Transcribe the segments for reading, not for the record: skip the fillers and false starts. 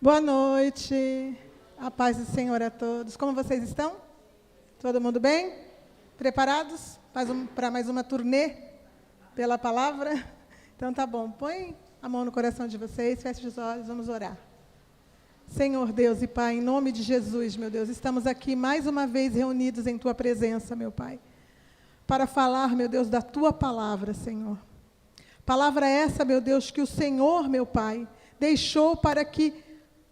Boa noite, a paz do Senhor a todos. Como vocês estão? Todo mundo bem? Preparados para mais uma turnê pela palavra? Então tá bom, põe a mão no coração de vocês, feche os olhos, vamos orar. Senhor Deus e Pai, em nome de Jesus, meu Deus, estamos aqui mais uma vez reunidos em Tua presença, meu Pai, para falar, meu Deus, da Tua palavra, Senhor. Palavra essa, meu Deus, que o Senhor, meu Pai, deixou para que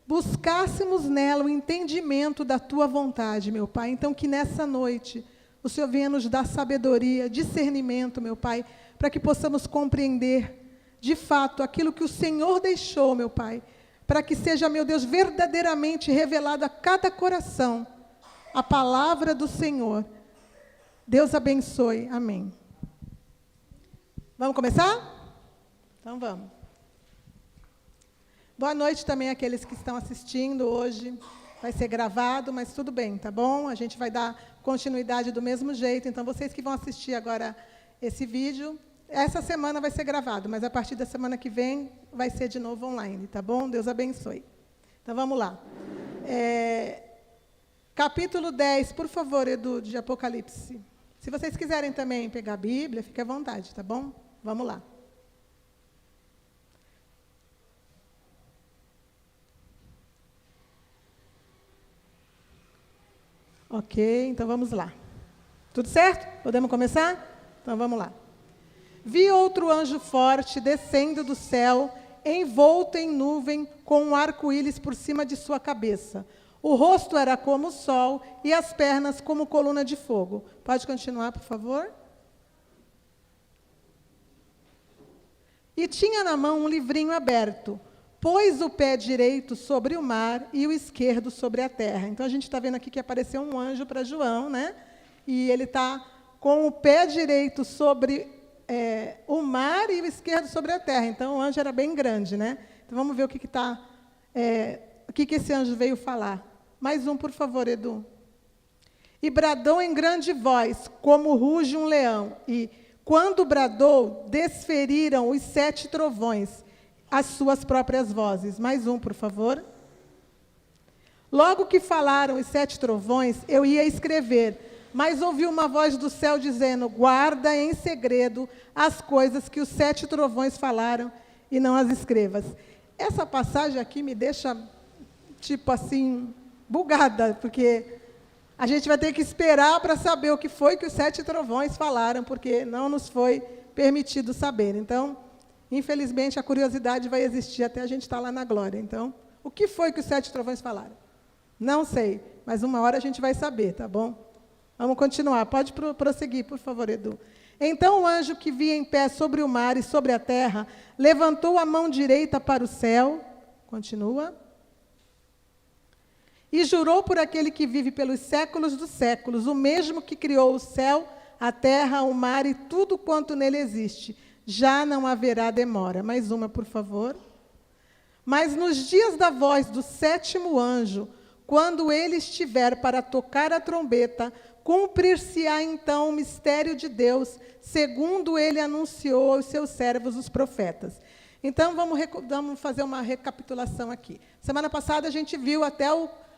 buscássemos nela o entendimento da Tua vontade, meu Pai. Então, que nessa noite o Senhor venha nos dar sabedoria, discernimento, meu Pai, para que possamos compreender, de fato, aquilo que o Senhor deixou, meu Pai, para que seja, meu Deus, verdadeiramente revelado a cada coração a palavra do Senhor. Deus abençoe. Amém. Vamos começar? Então vamos. Boa noite também àqueles que estão assistindo hoje. Vai ser gravado, mas tudo bem, tá bom? A gente vai dar continuidade do mesmo jeito. Então, vocês que vão assistir agora esse vídeo, essa semana vai ser gravado, mas a partir da semana que vem vai ser de novo online, tá bom? Deus abençoe. Então, vamos lá. Capítulo 10, por favor, Edu, de Apocalipse. Se vocês quiserem também pegar a Bíblia, fique à vontade, tá bom? Vamos lá. Ok, então vamos lá. Tudo certo? Podemos começar? Então vamos lá. Vi outro anjo forte descendo do céu, envolto em nuvem, com um arco-íris por cima de sua cabeça. O rosto era como o sol e as pernas como coluna de fogo. Pode continuar, por favor? E tinha na mão um livrinho aberto. Pôs o pé direito sobre o mar e o esquerdo sobre a terra. Então, a gente está vendo aqui que apareceu um anjo para João, né? E ele está com o pé direito sobre o mar e o esquerdo sobre a terra. Então, o anjo era bem grande, né? Então, vamos ver o que esse anjo veio falar. Mais um, por favor, Edu. E bradou em grande voz, como ruge um leão. E, quando bradou, desferiram os 7 trovões, as suas próprias vozes. Mais um, por favor. Logo que falaram os 7 trovões, eu ia escrever, mas ouvi uma voz do céu dizendo, guarda em segredo as coisas que os 7 trovões falaram e não as escrevas. Essa passagem aqui me deixa, tipo assim, bugada, porque a gente vai ter que esperar para saber o que foi que os 7 trovões falaram, porque não nos foi permitido saber. Então, infelizmente, a curiosidade vai existir até a gente estar lá na glória. Então, o que foi que os 7 trovões falaram? Não sei, mas uma hora a gente vai saber, tá bom? Vamos continuar. Pode prosseguir, por favor, Edu. Então o anjo que via em pé sobre o mar e sobre a terra, levantou a mão direita para o céu, continua, e jurou por aquele que vive pelos séculos dos séculos, o mesmo que criou o céu, a terra, o mar e tudo quanto nele existe. Já não haverá demora. Mais uma, por favor. Mas nos dias da voz do 7º anjo, quando ele estiver para tocar a trombeta, cumprir-se-á então o mistério de Deus, segundo ele anunciou aos seus servos, os profetas. Então, vamos fazer uma recapitulação aqui. Semana passada, a gente viu até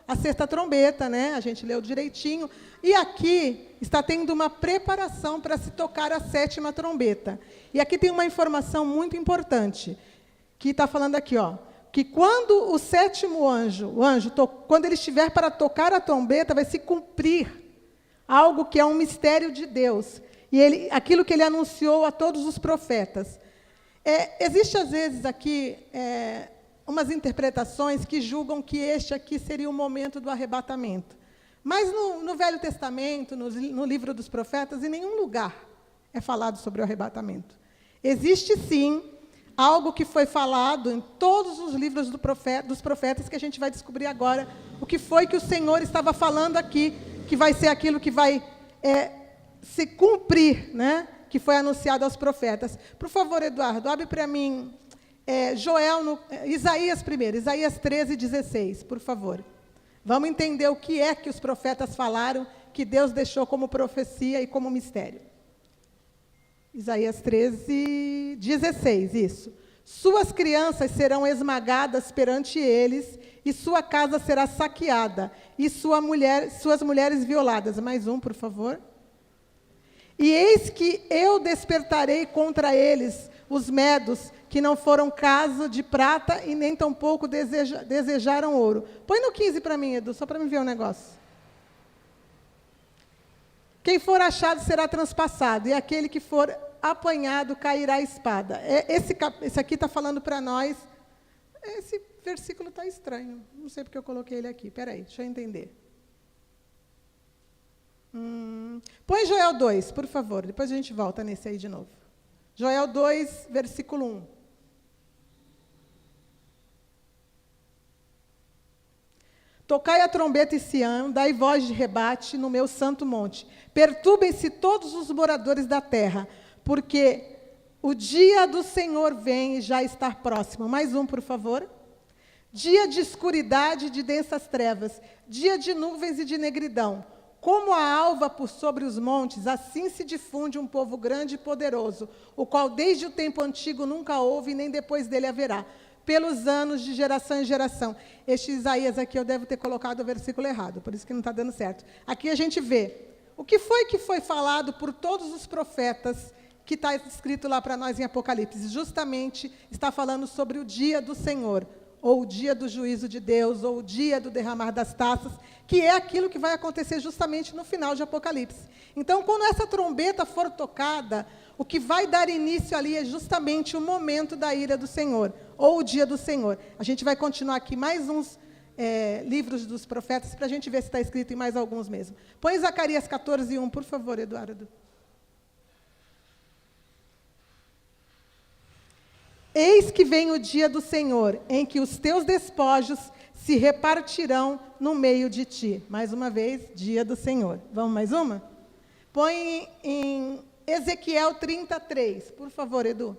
a 6ª trombeta, né? A gente leu direitinho. E aqui está tendo uma preparação para se tocar a 7ª trombeta. E aqui tem uma informação muito importante, que está falando aqui, ó, que quando o 7º anjo, quando ele estiver para tocar a trombeta, vai se cumprir algo que é um mistério de Deus. E aquilo que ele anunciou a todos os profetas. Existe, às vezes, aqui umas interpretações que julgam que este aqui seria o momento do arrebatamento. Mas no Velho Testamento, no livro dos profetas, em nenhum lugar é falado sobre o arrebatamento. Existe, sim, algo que foi falado em todos os livros dos profetas, que a gente vai descobrir agora, o que foi que o Senhor estava falando aqui, que vai ser aquilo que vai se cumprir, né? Que foi anunciado aos profetas. Por favor, Eduardo, abre para mim Isaías primeiro, Isaías 13:16, por favor. Vamos entender o que é que os profetas falaram, que Deus deixou como profecia e como mistério. Isaías 13:16, isso. Suas crianças serão esmagadas perante eles, e sua casa será saqueada, e suas mulheres violadas. Mais um, por favor. E eis que eu despertarei contra eles os medos, que não foram caso de prata e nem tampouco desejaram ouro. Põe no 15 para mim, Edu, só para me ver um negócio. Quem for achado será transpassado, e aquele que for apanhado cairá a espada. Esse aqui está falando para nós. Esse versículo está estranho. Não sei porque eu coloquei ele aqui. Espera aí, deixa eu entender. Põe Joel 2, por favor. Depois a gente volta nesse aí de novo. Joel 2, versículo 1. Tocai a trombeta em Sião, dai voz de rebate no meu santo monte. Perturbem-se todos os moradores da terra, porque o dia do Senhor vem e já está próximo. Mais um, por favor. Dia de escuridade e de densas trevas, dia de nuvens e de negridão. Como a alva por sobre os montes, assim se difunde um povo grande e poderoso, o qual desde o tempo antigo nunca houve, nem depois dele haverá, pelos anos de geração em geração. Este Isaías aqui eu devo ter colocado o versículo errado, por isso que não está dando certo. Aqui a gente vê o que foi falado por todos os profetas, que está escrito lá para nós em Apocalipse. Justamente está falando sobre o dia do Senhor, ou o dia do juízo de Deus, ou o dia do derramar das taças, que é aquilo que vai acontecer justamente no final de Apocalipse. Então, quando essa trombeta for tocada, o que vai dar início ali é justamente o momento da ira do Senhor, ou o dia do Senhor. A gente vai continuar aqui mais uns livros dos profetas, para a gente ver se está escrito em mais alguns mesmo. Põe Zacarias 14, 1, por favor, Eduardo. Eis que vem o dia do Senhor, em que os teus despojos se repartirão no meio de ti. Mais uma vez, dia do Senhor. Vamos mais uma? Põe em Ezequiel 33, por favor, Edu.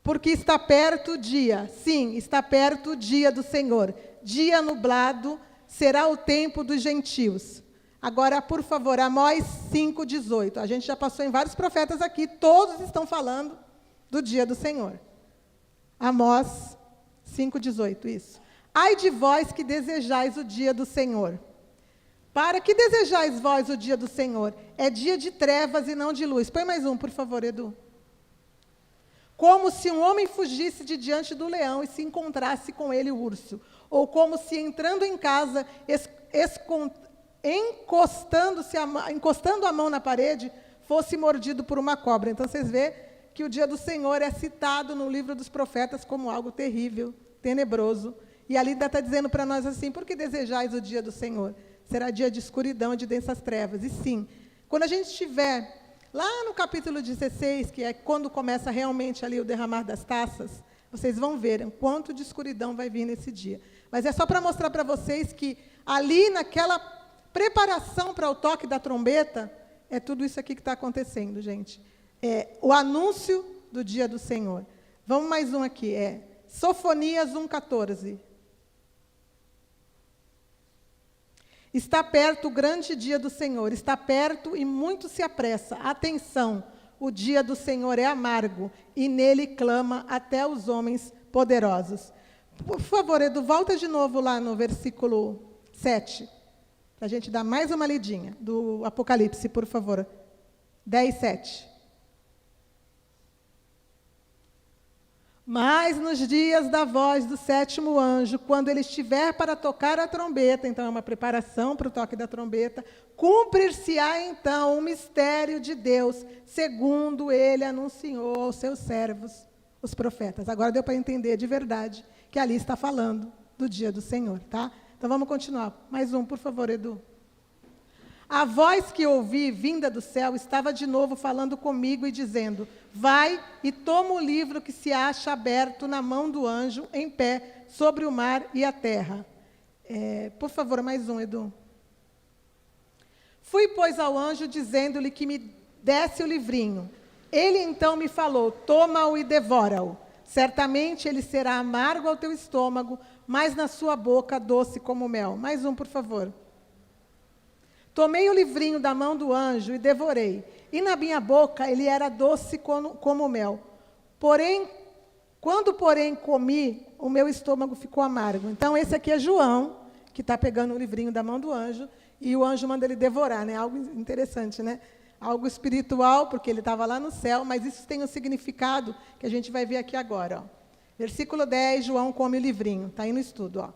Porque está perto o dia, sim, está perto o dia do Senhor. Dia nublado será o tempo dos gentios. Agora, por favor, Amós 5,18. A gente já passou em vários profetas aqui, todos estão falando do dia do Senhor. Amós 5,18, isso. Ai de vós que desejais o dia do Senhor. Para que desejais vós o dia do Senhor? É dia de trevas e não de luz. Põe mais um, por favor, Edu. Como se um homem fugisse de diante do leão e se encontrasse com ele o urso. Ou como se entrando em casa, encostando a mão na parede, fosse mordido por uma cobra. Então, vocês veem que o dia do Senhor é citado no livro dos profetas como algo terrível, tenebroso. E ali está dizendo para nós assim, por que desejais o dia do Senhor? Será dia de escuridão e de densas trevas. E sim, quando a gente estiver lá no capítulo 16, que é quando começa realmente ali o derramar das taças, vocês vão ver o quanto de escuridão vai vir nesse dia. Mas é só para mostrar para vocês que ali naquela preparação para o toque da trombeta, é tudo isso aqui que está acontecendo, gente. É o anúncio do dia do Senhor. Vamos mais um aqui, Sofonias 1,14. Está perto o grande dia do Senhor, está perto e muito se apressa. Atenção, o dia do Senhor é amargo, e nele clama até os homens poderosos. Por favor, Edu, volta de novo lá no versículo 7. Para a gente dar mais uma lidinha do Apocalipse, por favor. 10, 7. Mas nos dias da voz do sétimo anjo, quando ele estiver para tocar a trombeta, então é uma preparação para o toque da trombeta, cumprir-se-á então o mistério de Deus, segundo ele anunciou aos seus servos, os profetas. Agora deu para entender de verdade que ali está falando do dia do Senhor, tá? Então, vamos continuar. Mais um, por favor, Edu. A voz que ouvi, vinda do céu, estava de novo falando comigo e dizendo, vai e toma o livro que se acha aberto na mão do anjo, em pé, sobre o mar e a terra. Por favor, mais um, Edu. Fui, pois, ao anjo, dizendo-lhe que me desse o livrinho. Ele, então, me falou, toma-o e devora-o. Certamente ele será amargo ao teu estômago, mas na sua boca doce como mel. Mais um, por favor. Tomei o livrinho da mão do anjo e devorei. e na minha boca ele era doce como mel. Quando comi, o meu estômago ficou amargo. Então, esse aqui é João, que está pegando o livrinho da mão do anjo, e o anjo manda ele devorar, né? Algo interessante, né? Algo espiritual, porque ele estava lá no céu, mas isso tem um significado que a gente vai ver aqui agora. Ó. Versículo 10, João come o livrinho, está aí no estudo. Ó.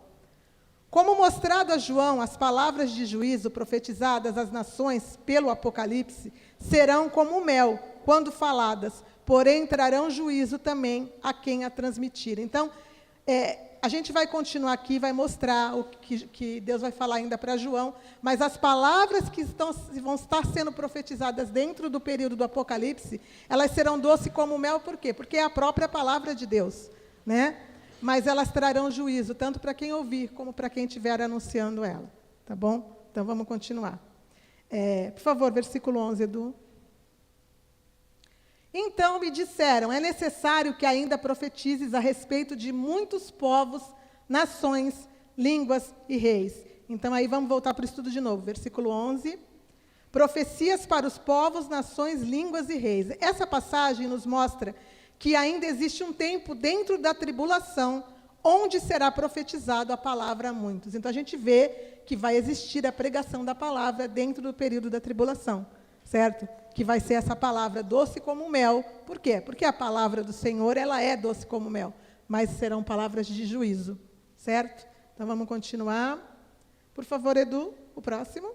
Como mostrado a João, as palavras de juízo profetizadas às nações pelo Apocalipse serão como mel, quando faladas, porém trarão juízo também a quem a transmitir. Então, a gente vai continuar aqui, vai mostrar o que Deus vai falar ainda para João, mas as palavras que vão estar sendo profetizadas dentro do período do Apocalipse, elas serão doces como mel, por quê? Porque é a própria palavra de Deus, né? Mas elas trarão juízo, tanto para quem ouvir, como para quem estiver anunciando ela, tá bom? Então, vamos continuar. Por favor, versículo 11, Edu. Então me disseram, é necessário que ainda profetizes a respeito de muitos povos, nações, línguas e reis. Então, aí vamos voltar para o estudo de novo. Versículo 11. Profecias para os povos, nações, línguas e reis. Essa passagem nos mostra que ainda existe um tempo dentro da tribulação, onde será profetizado a palavra a muitos. Então, a gente vê que vai existir a pregação da palavra dentro do período da tribulação, certo? Que vai ser essa palavra doce como mel. Por quê? Porque a palavra do Senhor, ela é doce como mel, mas serão palavras de juízo, certo? Então, vamos continuar. Por favor, Edu, o próximo.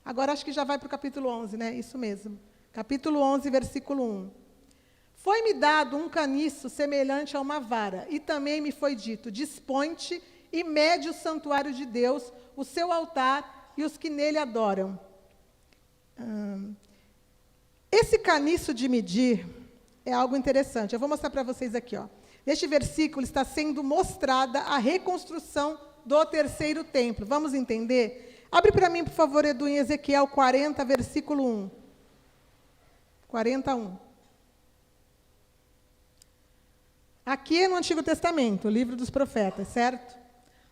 Agora, acho que já vai para o capítulo 11, né? Isso mesmo. Capítulo 11, versículo 1. Foi-me dado um caniço semelhante a uma vara, e também me foi dito, dispõe-te e mede o santuário de Deus, o seu altar e os que nele adoram. Esse caniço de medir é algo interessante. Eu vou mostrar para vocês aqui. Ó. Neste versículo está sendo mostrada a reconstrução do terceiro templo. Vamos entender? Abre para mim, por favor, Edu, em Ezequiel 40, versículo 1. 41. Aqui é no Antigo Testamento, o livro dos profetas, certo?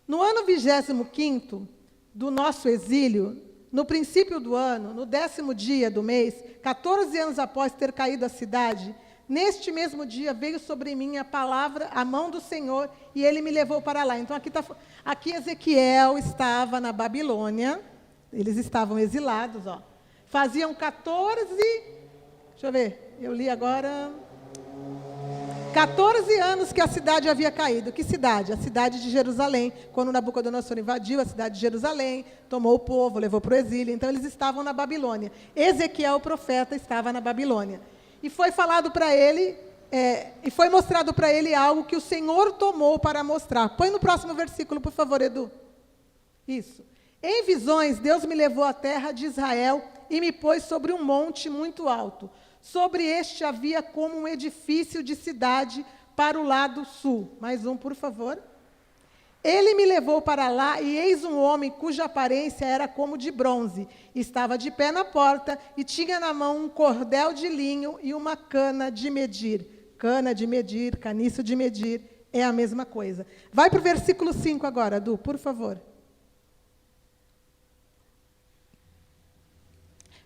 No ano 25º do nosso exílio, no princípio do ano, no 10º dia do mês, 14 anos após ter caído a cidade, neste mesmo dia veio sobre mim a palavra, a mão do Senhor, e ele me levou para lá. Então, aqui Ezequiel estava na Babilônia, eles estavam exilados, ó. Faziam 14, deixa eu ver, eu li agora, 14 anos que a cidade havia caído. Que cidade? A cidade de Jerusalém. Quando Nabucodonosor invadiu a cidade de Jerusalém, tomou o povo, levou para o exílio. Então, eles estavam na Babilônia. Ezequiel, o profeta, estava na Babilônia. E foi falado para ele, e foi mostrado para ele algo que o Senhor tomou para mostrar. Põe no próximo versículo, por favor, Edu. Isso. Em visões, Deus me levou à terra de Israel e me pôs sobre um monte muito alto. Sobre este havia como um edifício de cidade para o lado sul. Mais um, por favor. Ele me levou para lá, e eis um homem cuja aparência era como de bronze. Estava de pé na porta e tinha na mão um cordel de linho e uma cana de medir. Cana de medir, caniço de medir, é a mesma coisa. Vai para o versículo 5 agora, Edu, por favor.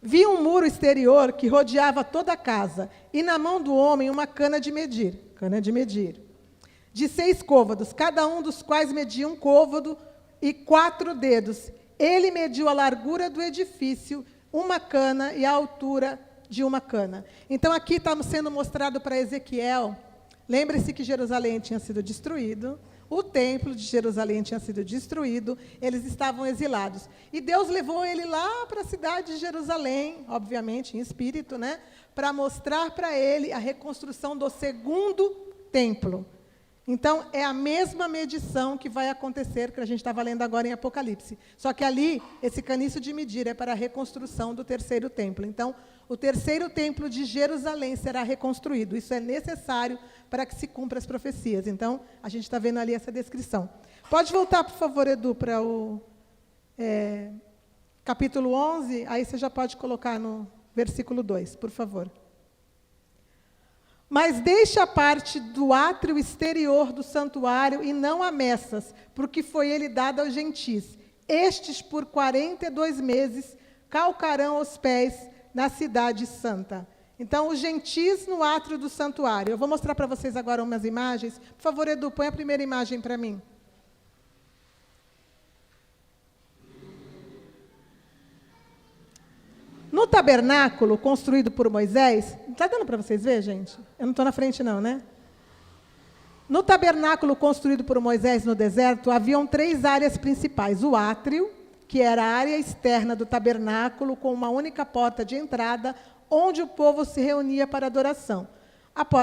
Vi um muro exterior que rodeava toda a casa, e na mão do homem uma cana de medir, de 6 côvados, cada um dos quais media um côvado e 4 dedos. Ele mediu a largura do edifício, uma cana, e a altura de uma cana. Então, aqui está sendo mostrado para Ezequiel, lembre-se que Jerusalém tinha sido destruído, o templo de Jerusalém tinha sido destruído, eles estavam exilados. E Deus levou ele lá para a cidade de Jerusalém, obviamente, em espírito, né, para mostrar para ele a reconstrução do segundo templo. Então, é a mesma medição que vai acontecer, que a gente estava lendo agora em Apocalipse. Só que ali, esse caniço de medir é para a reconstrução do terceiro templo. Então, o terceiro templo de Jerusalém será reconstruído. Isso é necessário para que se cumpra as profecias. Então, a gente está vendo ali essa descrição. Pode voltar, por favor, Edu, para o capítulo 11. Aí você já pode colocar no versículo 2, por favor. Mas deixe a parte do átrio exterior do santuário e não a messas, porque foi ele dado aos gentis. Estes, por 42 meses, calcarão os pés, na cidade santa. Então, os gentis no átrio do santuário. Eu vou mostrar para vocês agora umas imagens. Por favor, Edu, põe a primeira imagem para mim. No tabernáculo construído por Moisés, está dando para vocês verem, gente? Eu não estou na frente não, né? No tabernáculo construído por Moisés no deserto, haviam 3 áreas principais. O átrio, que era a área externa do tabernáculo, com uma única porta de entrada, onde o povo se reunia para adoração.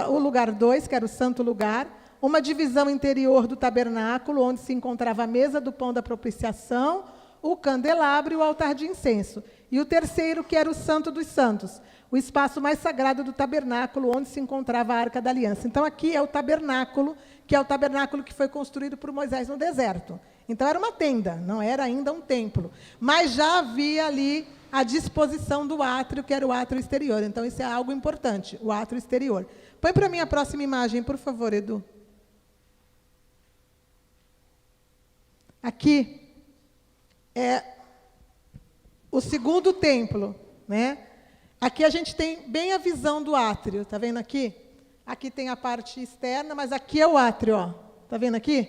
O lugar 2, que era o santo lugar, uma divisão interior do tabernáculo, onde se encontrava a mesa do pão da propiciação, o candelabro e o altar de incenso. E o terceiro, que era o Santo dos Santos, o espaço mais sagrado do tabernáculo, onde se encontrava a Arca da Aliança. Então, aqui é o tabernáculo, que é o tabernáculo que foi construído por Moisés no deserto. Então, era uma tenda, não era ainda um templo. Mas já havia ali a disposição do átrio, que era o átrio exterior. Então, isso é algo importante, o átrio exterior. Põe para mim a próxima imagem, por favor, Edu. Aqui é o segundo templo, né? Aqui a gente tem bem a visão do átrio, tá vendo aqui? Aqui tem a parte externa, mas aqui é o átrio, ó. Tá vendo aqui?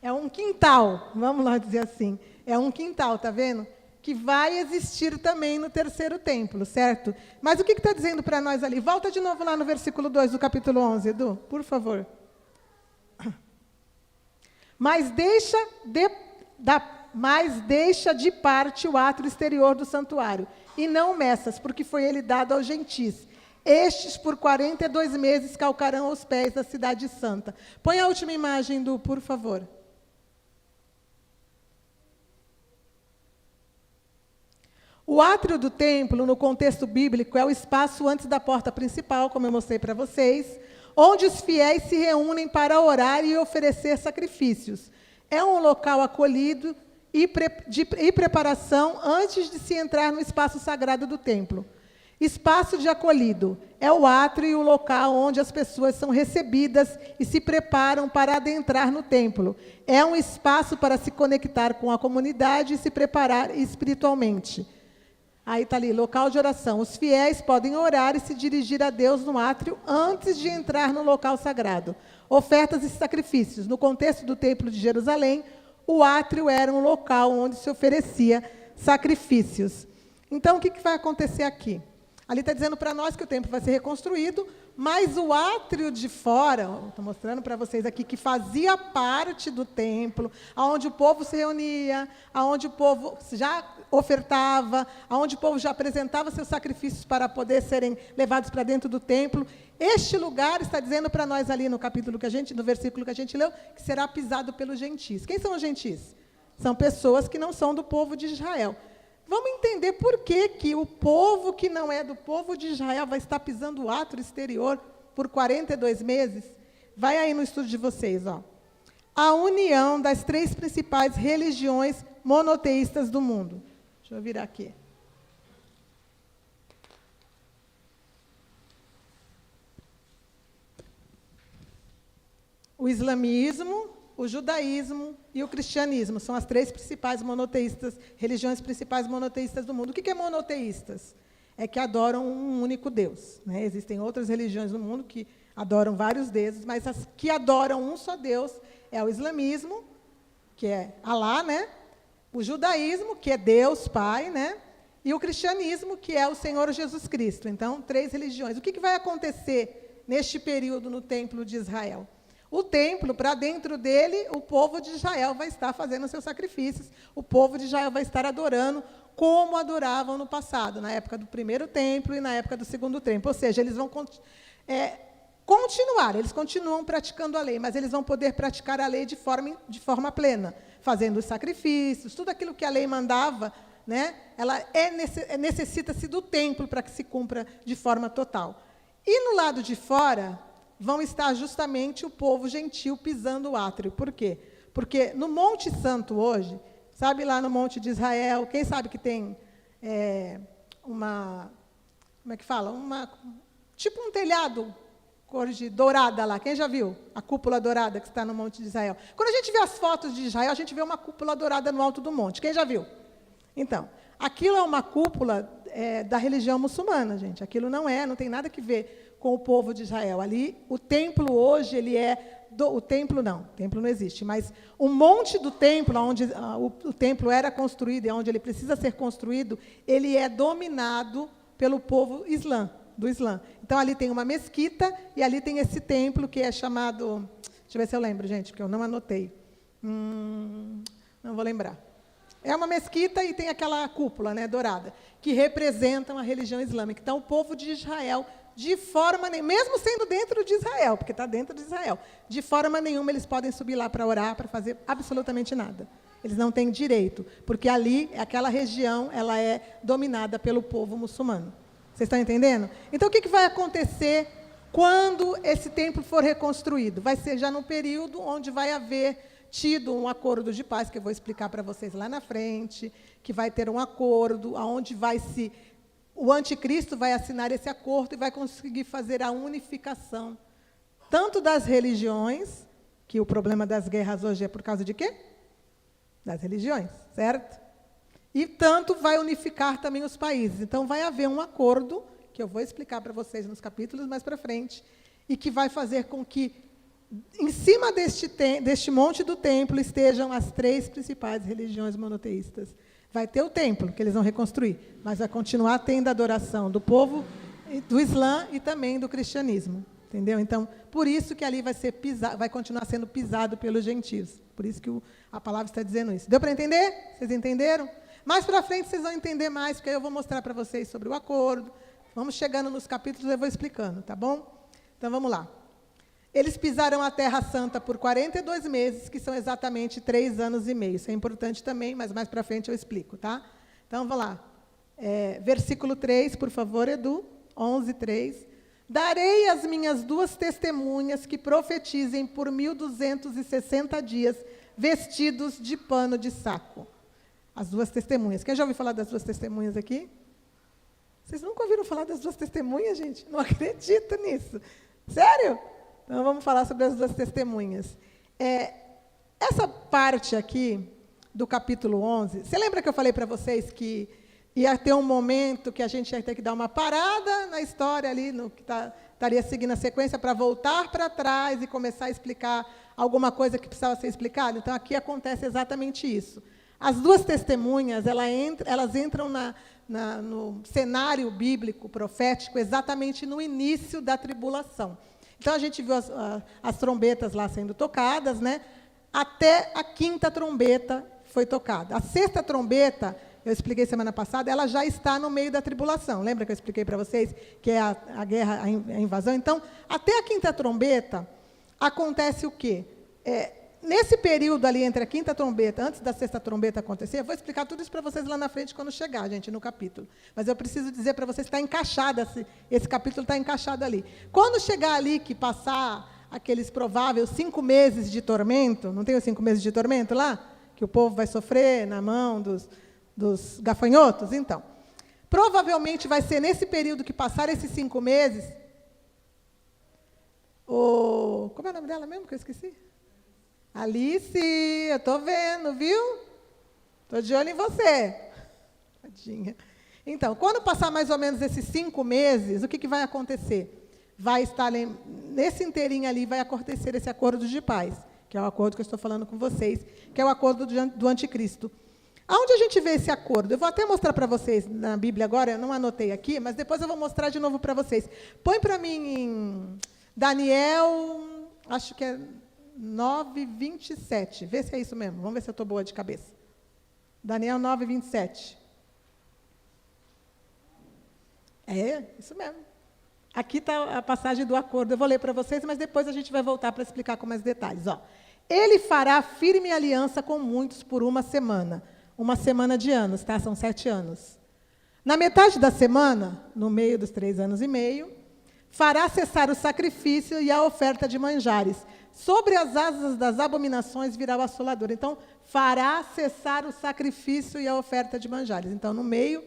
É um quintal, vamos lá dizer assim. É um quintal, tá vendo? Que vai existir também no terceiro templo, certo? Mas o que está dizendo para nós ali? Volta de novo lá no versículo 2 do capítulo 11, Edu, por favor. Mas deixa de parte o átrio exterior do santuário, e não Messas, porque foi ele dado aos gentis. Estes, por 42 meses, calcarão aos pés da cidade santa. Põe a última imagem, Du, por favor. O átrio do templo, no contexto bíblico, é o espaço antes da porta principal, como eu mostrei para vocês, onde os fiéis se reúnem para orar e oferecer sacrifícios. É um local acolhido e preparação antes de se entrar no espaço sagrado do templo. Espaço de acolhido é o átrio e o local onde as pessoas são recebidas e se preparam para adentrar no templo. É um espaço para se conectar com a comunidade e se preparar espiritualmente. Aí está ali, local de oração. Os fiéis podem orar e se dirigir a Deus no átrio antes de entrar no local sagrado. Ofertas e sacrifícios. No contexto do Templo de Jerusalém, o átrio era um local onde se oferecia sacrifícios. Então, o que vai acontecer aqui? Ali está dizendo para nós que o templo vai ser reconstruído, mas o átrio de fora, estou mostrando para vocês aqui, que fazia parte do templo, onde o povo se reunia, onde o povo já ofertava, onde o povo já apresentava seus sacrifícios para poder serem levados para dentro do templo. Este lugar está dizendo para nós ali no capítulo no versículo que a gente leu, que será pisado pelos gentis. Quem são os gentis? São pessoas que não são do povo de Israel. Vamos entender por que o povo que não é do povo de Israel vai estar pisando o átrio exterior por 42 meses? Vai aí no estudo de vocês, ó. A união das 3 principais religiões monoteístas do mundo. Deixa eu virar aqui. O islamismo, o judaísmo e o cristianismo são as 3 principais monoteístas, religiões principais monoteístas do mundo. O que é monoteístas? É que adoram um único Deus, né? Existem outras religiões no mundo que adoram vários deuses, mas as que adoram um só Deus é o islamismo, que é Alá, né? O judaísmo, que é Deus Pai, né? E o cristianismo, que é o Senhor Jesus Cristo. Então, 3 religiões. O que vai acontecer neste período no Templo de Israel? O templo, para dentro dele, o povo de Israel vai estar fazendo seus sacrifícios, o povo de Israel vai estar adorando como adoravam no passado, na época do primeiro templo e na época do segundo templo. Ou seja, eles vão continuar, eles continuam praticando a lei, mas eles vão poder praticar a lei de forma plena, fazendo os sacrifícios, tudo aquilo que a lei mandava, né, ela necessita-se do templo para que se cumpra de forma total. E no lado de fora vão estar justamente o povo gentil pisando o átrio. Por quê? Porque no Monte Santo hoje, sabe lá no Monte de Israel, quem sabe que tem como é que fala? Tipo um telhado cor de dourada lá. Quem já viu a cúpula dourada que está no Monte de Israel? Quando a gente vê as fotos de Israel, a gente vê uma cúpula dourada no alto do monte. Quem já viu? Então, aquilo é uma cúpula da religião muçulmana, gente. Aquilo não tem nada que ver com o povo de Israel. Ali, o templo hoje, ele é... o templo não existe, mas o monte do templo, onde o templo era construído e onde ele precisa ser construído, ele é dominado pelo povo do Islã. Então, ali tem uma mesquita e ali tem esse templo que é chamado... Deixa eu ver se eu lembro, gente, porque eu não anotei. Não vou lembrar. É uma mesquita e tem aquela cúpula, né, dourada, que representam a religião islâmica. Então, o povo de Israel, de forma nenhuma, mesmo sendo dentro de Israel, porque está dentro de Israel, de forma nenhuma eles podem subir lá para orar, para fazer absolutamente nada. Eles não têm direito, porque ali, aquela região, ela é dominada pelo povo muçulmano. Vocês estão entendendo? Então, o que vai acontecer quando esse templo for reconstruído? Vai ser já no período onde vai haver tido um acordo de paz, que eu vou explicar para vocês lá na frente, que vai ter um acordo, onde o anticristo vai assinar esse acordo e vai conseguir fazer a unificação, tanto das religiões, que o problema das guerras hoje é por causa de quê? Das religiões, certo? E tanto vai unificar também os países. Então, vai haver um acordo, que eu vou explicar para vocês nos capítulos mais para frente, e que vai fazer com que, em cima deste monte do templo, estejam as 3 principais religiões monoteístas. Vai ter o templo, que eles vão reconstruir, mas vai continuar tendo a adoração do povo do Islã e também do cristianismo. Entendeu? Então, por isso que ali vai continuar sendo pisado pelos gentios. Por isso que a palavra está dizendo isso. Deu para entender? Vocês entenderam? Mais para frente vocês vão entender mais, porque aí eu vou mostrar para vocês sobre o acordo. Vamos chegando nos capítulos e eu vou explicando, tá bom? Então, vamos lá. Eles pisaram a Terra Santa por 42 meses, que são exatamente 3 anos e meio. Isso é importante também, mas mais para frente eu explico, tá? Então, vamos lá. Versículo 3, por favor, Edu. 11:3. Darei as minhas 2 testemunhas que profetizem por 1.260 dias, vestidos de pano de saco. As 2 testemunhas. Quem já ouviu falar das 2 testemunhas aqui? Vocês nunca ouviram falar das 2 testemunhas, gente? Não acredito nisso. Sério? Então, vamos falar sobre as 2 testemunhas. Essa parte aqui, do capítulo 11, você lembra que eu falei para vocês que ia ter um momento que a gente ia ter que dar uma parada na história ali, no que estaria seguindo a sequência, para voltar para trás e começar a explicar alguma coisa que precisava ser explicada? Então, aqui acontece exatamente isso. As 2 testemunhas, elas entram no cenário bíblico, profético, exatamente no início da tribulação. Então, a gente viu as trombetas lá sendo tocadas, né? Até a 5ª trombeta foi tocada. A 6ª trombeta, eu expliquei semana passada, ela já está no meio da tribulação. Lembra que eu expliquei para vocês que é a guerra, a invasão? Então, até a 5ª trombeta, acontece o quê? Nesse período ali, entre a 5ª trombeta, antes da 6ª trombeta acontecer, eu vou explicar tudo isso para vocês lá na frente, quando chegar, gente, no capítulo. Mas eu preciso dizer para vocês que está encaixado, esse capítulo está encaixado ali. Quando chegar ali, que passar aqueles prováveis 5 meses de tormento, não tem os 5 meses de tormento lá? Que o povo vai sofrer na mão dos gafanhotos? Então, provavelmente vai ser nesse período que passar esses 5 meses... Como é o nome dela mesmo, que eu esqueci? Alice, eu estou vendo, viu? Estou de olho em você. Tadinha. Então, quando passar mais ou menos esses 5 meses, o que vai acontecer? Vai estar, nesse inteirinho ali, vai acontecer esse acordo de paz, que é o acordo que eu estou falando com vocês, que é o acordo do anticristo. Aonde a gente vê esse acordo? Eu vou até mostrar para vocês na Bíblia agora, eu não anotei aqui, mas depois eu vou mostrar de novo para vocês. Põe para mim em Daniel, acho que é 9:27. Vê se é isso mesmo. Vamos ver se eu estou boa de cabeça. Daniel 9:27. Isso mesmo. Aqui está a passagem do acordo. Eu vou ler para vocês, mas depois a gente vai voltar para explicar com mais detalhes. Ele fará firme aliança com muitos por 1 semana. 1 semana de anos, tá? São 7 anos. Na metade da semana, no meio dos 3 anos e meio, fará cessar o sacrifício e a oferta de manjares. Sobre as asas das abominações virá o assolador. Então, fará cessar o sacrifício e a oferta de manjares. Então, no meio,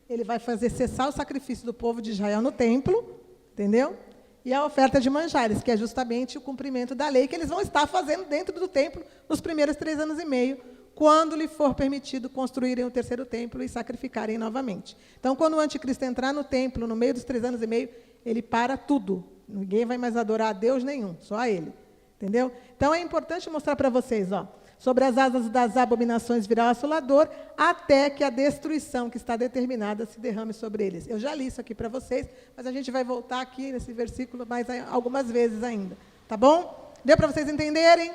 ele vai fazer cessar o sacrifício do povo de Israel no templo, entendeu? E a oferta de manjares, que é justamente o cumprimento da lei que eles vão estar fazendo dentro do templo nos primeiros 3 anos e meio, quando lhe for permitido construírem o terceiro templo e sacrificarem novamente. Então, quando o anticristo entrar no templo, no meio dos 3 anos e meio, ele para tudo. Ninguém vai mais adorar a Deus nenhum, só a ele. Entendeu? Então, é importante mostrar para vocês, ó, sobre as asas das abominações virá o assolador, até que a destruição que está determinada se derrame sobre eles. Eu já li isso aqui para vocês, mas a gente vai voltar aqui nesse versículo mais algumas vezes ainda. Tá bom? Deu para vocês entenderem?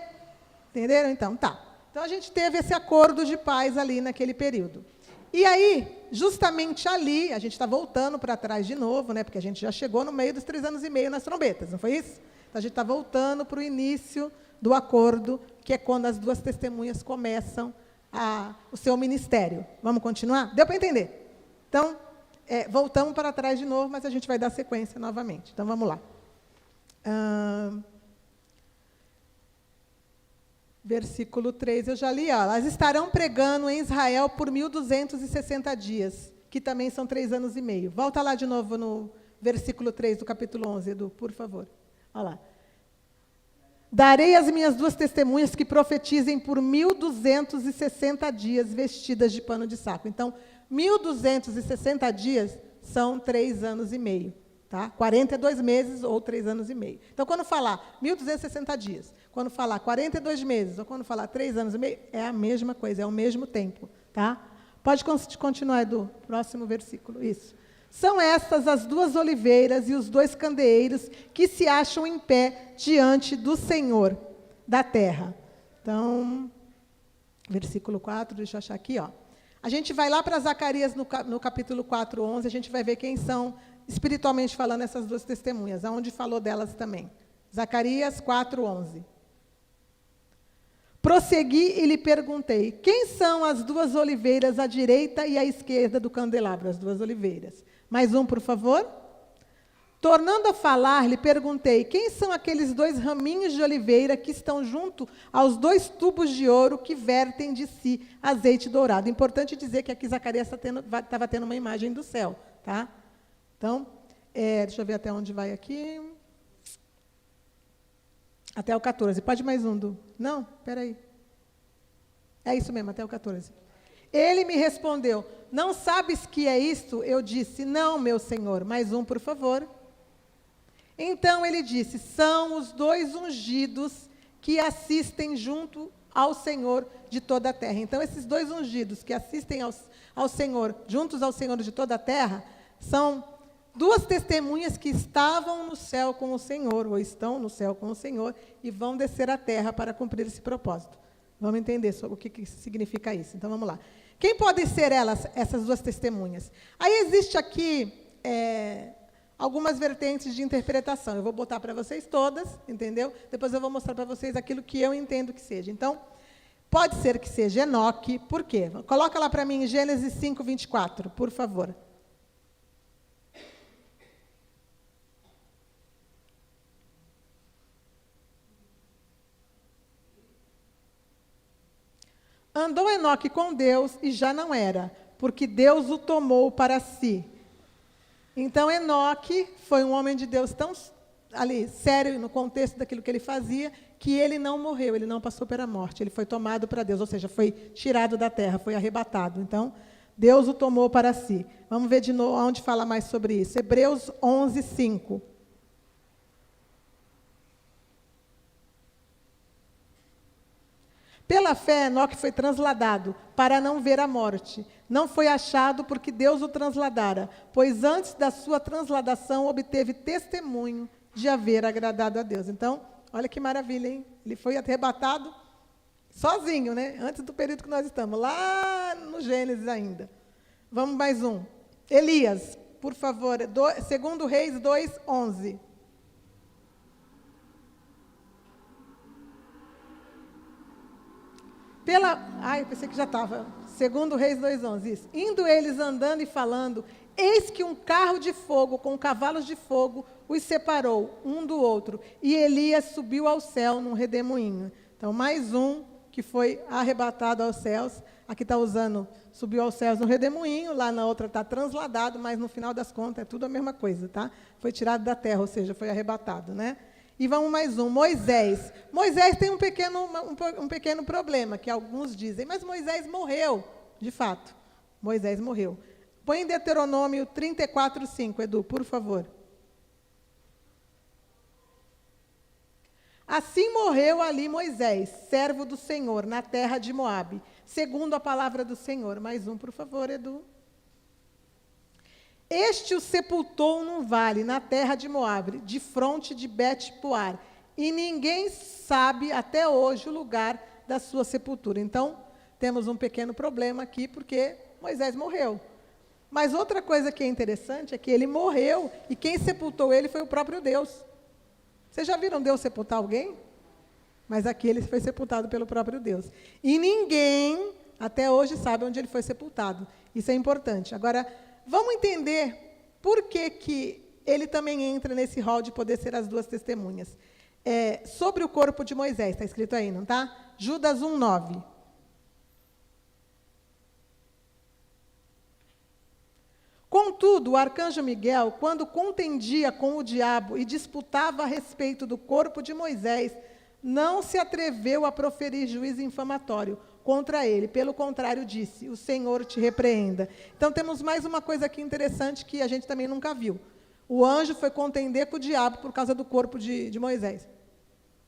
Entenderam? Então, tá. Então, a gente teve esse acordo de paz ali naquele período. E aí, justamente ali, a gente está voltando para trás de novo, né, porque a gente já chegou no meio dos 3 anos e meio nas trombetas, não foi isso? Então, a gente está voltando para o início do acordo, que é quando as 2 testemunhas começam o seu ministério. Vamos continuar? Deu para entender? Então, voltamos para trás de novo, mas a gente vai dar sequência novamente. Então, vamos lá. Versículo 3, eu já li. Ó, elas estarão pregando em Israel por 1.260 dias, que também são 3 anos e meio. Volta lá de novo no versículo 3 do capítulo 11, Edu, por favor. Olha lá. Darei as minhas 2 testemunhas que profetizem por 1.260 dias vestidas de pano de saco. Então, 1.260 dias são 3 anos e meio. Tá? 42 meses ou 3 anos e meio. Então, quando falar 1.260 dias, quando falar 42 meses ou quando falar 3 anos e meio, é a mesma coisa, é o mesmo tempo. Tá? Pode continuar, Edu. Próximo versículo. Isso. São estas as 2 oliveiras e os 2 candeeiros que se acham em pé diante do Senhor da terra. Então, versículo 4, deixa eu achar aqui. Ó. A gente vai lá para Zacarias no capítulo 4, 11, a gente vai ver quem são, espiritualmente falando, essas 2 testemunhas, aonde falou delas também. Zacarias 4, 11. Prossegui e lhe perguntei, quem são as 2 oliveiras à direita e à esquerda do candelabro? As 2 oliveiras. Mais um, por favor. Tornando a falar, lhe perguntei, quem são aqueles 2 raminhos de oliveira que estão junto aos 2 tubos de ouro que vertem de si azeite dourado? Importante dizer que aqui Zacarias estava tendo uma imagem do céu. Tá? Então, deixa eu ver até onde vai aqui. Até o 14. Pode mais um, Du? Não? Espera aí. É isso mesmo, até o 14. Ele me respondeu, não sabes que é isto? Eu disse, não, meu senhor. Mais um, por favor. Então ele disse, são os 2 ungidos que assistem junto ao Senhor de toda a terra. Então, esses 2 ungidos que assistem ao Senhor, juntos ao Senhor de toda a terra, são 2 testemunhas que estavam no céu com o Senhor, ou estão no céu com o Senhor, e vão descer à terra para cumprir esse propósito. Vamos entender sobre o que significa isso. Então, vamos lá. Quem podem ser elas, essas 2 testemunhas? Aí existe aqui algumas vertentes de interpretação. Eu vou botar para vocês todas, entendeu? Depois eu vou mostrar para vocês aquilo que eu entendo que seja. Então, pode ser que seja Enoque. Por quê? Coloca lá para mim em Gênesis 5, 24, por favor. Andou Enoque com Deus e já não era, porque Deus o tomou para si. Então, Enoque foi um homem de Deus tão ali, sério no contexto daquilo que ele fazia, que ele não morreu, ele não passou pela morte, ele foi tomado para Deus, ou seja, foi tirado da terra, foi arrebatado. Então, Deus o tomou para si. Vamos ver de novo onde fala mais sobre isso. Hebreus 11, 5. Pela fé, Enoque foi transladado para não ver a morte. Não foi achado porque Deus o transladara, pois antes da sua transladação obteve testemunho de haver agradado a Deus. Então, olha que maravilha, hein? Ele foi arrebatado sozinho, né? Antes do período que nós estamos, lá no Gênesis ainda. Vamos mais um. Elias, por favor, 2 Reis 2, 11. Eu pensei que já estava. 2 Reis 2:11, isso. Indo eles andando e falando, eis que um carro de fogo com cavalos de fogo os separou um do outro. E Elias subiu ao céu num redemoinho. Então, mais um que foi arrebatado aos céus. Aqui está usando, subiu aos céus no redemoinho, lá na outra está transladado, mas no final das contas é tudo a mesma coisa, tá? Foi tirado da terra, ou seja, foi arrebatado, né? E vamos mais um, Moisés. Moisés tem um pequeno problema, que alguns dizem, mas Moisés morreu, de fato. Moisés morreu. Põe em Deuteronômio 34:5, Edu, por favor. Assim morreu ali Moisés, servo do Senhor, na terra de Moabe, segundo a palavra do Senhor. Mais um, por favor, Edu. Este o sepultou num vale, na terra de Moabe, de fronte de Bet-Poar, e ninguém sabe até hoje o lugar da sua sepultura. Então, temos um pequeno problema aqui, porque Moisés morreu. Mas outra coisa que é interessante é que ele morreu, e quem sepultou ele foi o próprio Deus. Vocês já viram Deus sepultar alguém? Mas aqui ele foi sepultado pelo próprio Deus. E ninguém, até hoje, sabe onde ele foi sepultado. Isso é importante. Agora, vamos entender por que ele também entra nesse rol de poder ser as duas testemunhas. Sobre o corpo de Moisés, está escrito aí, não está? Judas 1:9. Contudo, o arcanjo Miguel, quando contendia com o diabo e disputava a respeito do corpo de Moisés, não se atreveu a proferir juízo infamatório contra ele. Pelo contrário, disse, o Senhor te repreenda. Então, temos mais uma coisa aqui interessante que a gente também nunca viu. O anjo foi contender com o diabo por causa do corpo de Moisés.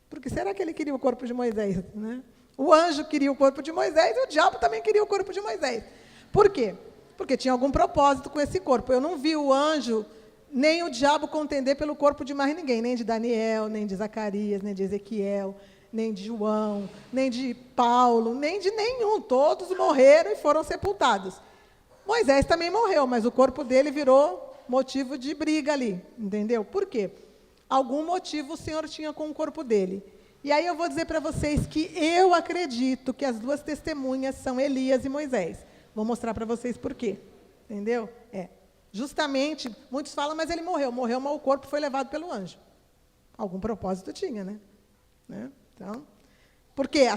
Porque será que ele queria o corpo de Moisés? Né? O anjo queria o corpo de Moisés e o diabo também queria o corpo de Moisés. Por quê? Porque tinha algum propósito com esse corpo. Eu não vi o anjo, nem o diabo contender pelo corpo de mais ninguém, nem de Daniel, nem de Zacarias, nem de Ezequiel, nem de João, nem de Paulo, nem de nenhum. Todos morreram e foram sepultados. Moisés também morreu, mas o corpo dele virou motivo de briga ali, entendeu? Por quê? Algum motivo o Senhor tinha com o corpo dele. E aí eu vou dizer para vocês que eu acredito que as duas testemunhas são Elias e Moisés. Vou mostrar para vocês por quê, entendeu? Justamente, muitos falam, mas ele morreu. Morreu, mas o corpo foi levado pelo anjo. Algum propósito tinha, né? Então, porque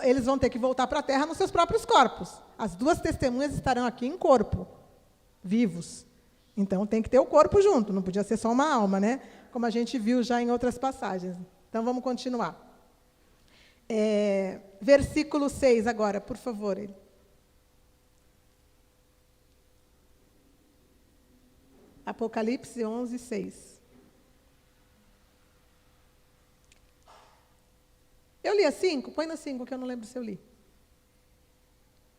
eles vão ter que voltar para a terra nos seus próprios corpos. As duas testemunhas estarão aqui em corpo, vivos. Então, tem que ter o corpo junto, não podia ser só uma alma, né? Como a gente viu já em outras passagens. Então, vamos continuar. Versículo 6 agora, por favor. Apocalipse 11:6. Eu li a 5? Põe na 5, que eu não lembro se eu li.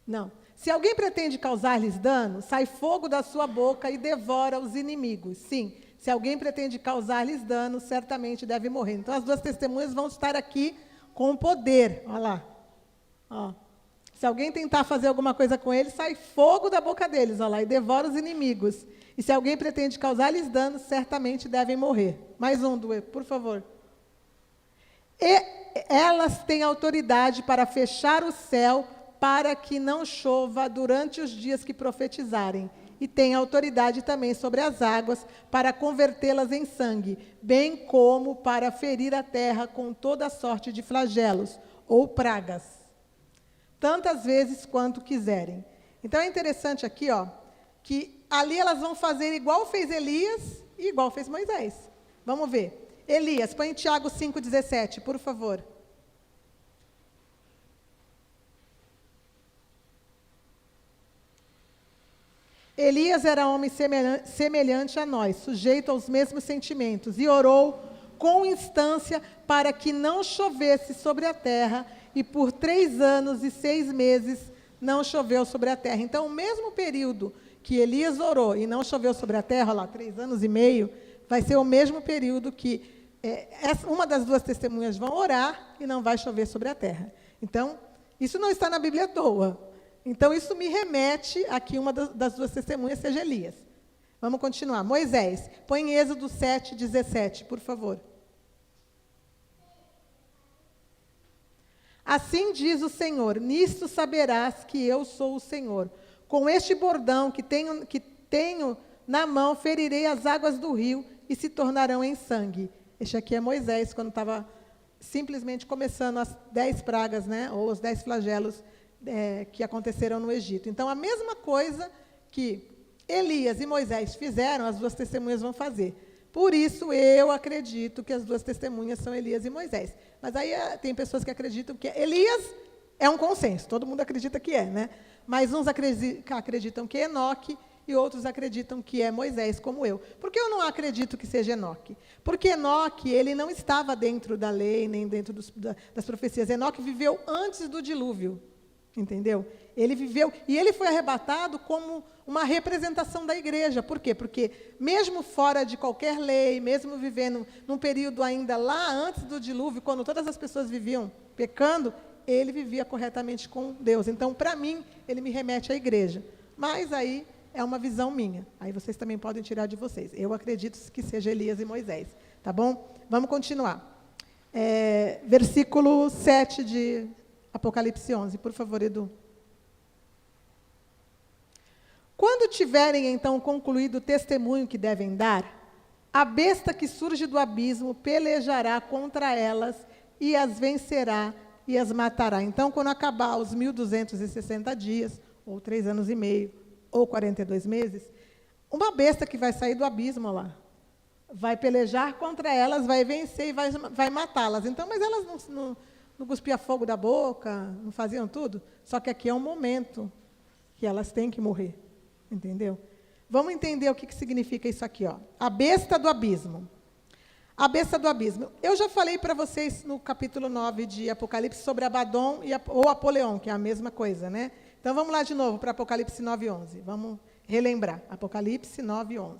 Não. Se alguém pretende causar-lhes dano, sai fogo da sua boca e devora os inimigos. Sim, se alguém pretende causar-lhes dano, certamente deve morrer. Então, as duas testemunhas vão estar aqui com poder. Olha lá. Ó. Se alguém tentar fazer alguma coisa com eles, sai fogo da boca deles, olha lá, e devora os inimigos. E se alguém pretende causar-lhes dano, certamente devem morrer. Mais um, Duê, por favor. E elas têm autoridade para fechar o céu para que não chova durante os dias que profetizarem. E têm autoridade também sobre as águas para convertê-las em sangue, bem como para ferir a terra com toda sorte de flagelos ou pragas, tantas vezes quanto quiserem. Então, é interessante aqui, ó, que ali elas vão fazer igual fez Elias e igual fez Moisés. Vamos ver. Elias, põe em Tiago 5,17, por favor. Elias era homem semelhante a nós, sujeito aos mesmos sentimentos, e orou com instância para que não chovesse sobre a terra, e por 3 anos e 6 meses não choveu sobre a terra. Então, o mesmo período que Elias orou e não choveu sobre a terra, lá, 3 anos e meio, vai ser o mesmo período que uma das duas testemunhas vão orar e não vai chover sobre a terra. Então, isso não está na Bíblia à toa. Então, isso me remete a que uma das duas testemunhas seja Elias. Vamos continuar. Moisés, põe em Êxodo 7:17, por favor. Assim diz o Senhor, nisto saberás que eu sou o Senhor. Com este bordão que tenho na mão, ferirei as águas do rio e se tornarão em sangue. Este aqui é Moisés, quando estava simplesmente começando as 10 pragas, né, ou os 10 flagelos que aconteceram no Egito. Então, a mesma coisa que Elias e Moisés fizeram, as duas testemunhas vão fazer. Por isso, eu acredito que as duas testemunhas são Elias e Moisés. Mas aí tem pessoas que acreditam que Elias é um consenso, todo mundo acredita que é, né? Mas uns acreditam que é Enoque e outros acreditam que é Moisés, como eu. Por que eu não acredito que seja Enoque? Porque Enoque, ele não estava dentro da lei, nem dentro das profecias. Enoque viveu antes do dilúvio, entendeu? Ele viveu, e ele foi arrebatado como uma representação da igreja. Por quê? Porque mesmo fora de qualquer lei, mesmo vivendo num período ainda lá antes do dilúvio, quando todas as pessoas viviam pecando, ele vivia corretamente com Deus. Então, para mim, ele me remete à igreja. Mas aí é uma visão minha. Aí vocês também podem tirar de vocês. Eu acredito que seja Elias e Moisés. Tá bom? Vamos continuar. Versículo 7 de Apocalipse 11. Por favor, Edu. Quando tiverem, então, concluído o testemunho que devem dar, a besta que surge do abismo pelejará contra elas e as vencerá e as matará. Então, quando acabar os 1.260 dias, ou 3 anos e meio, ou 42 meses, uma besta que vai sair do abismo lá, vai pelejar contra elas, vai vencer e vai matá-las. Então, mas elas não cuspiam fogo da boca, não faziam tudo? Só que aqui é um momento que elas têm que morrer. Entendeu? Vamos entender o que significa isso aqui, ó. A besta do abismo. A besta do abismo. Eu já falei para vocês no capítulo 9 de Apocalipse sobre Abaddon ou Apoleon, que é a mesma coisa, né? Então, vamos lá de novo para Apocalipse 9:11. Vamos relembrar. Apocalipse 9:11.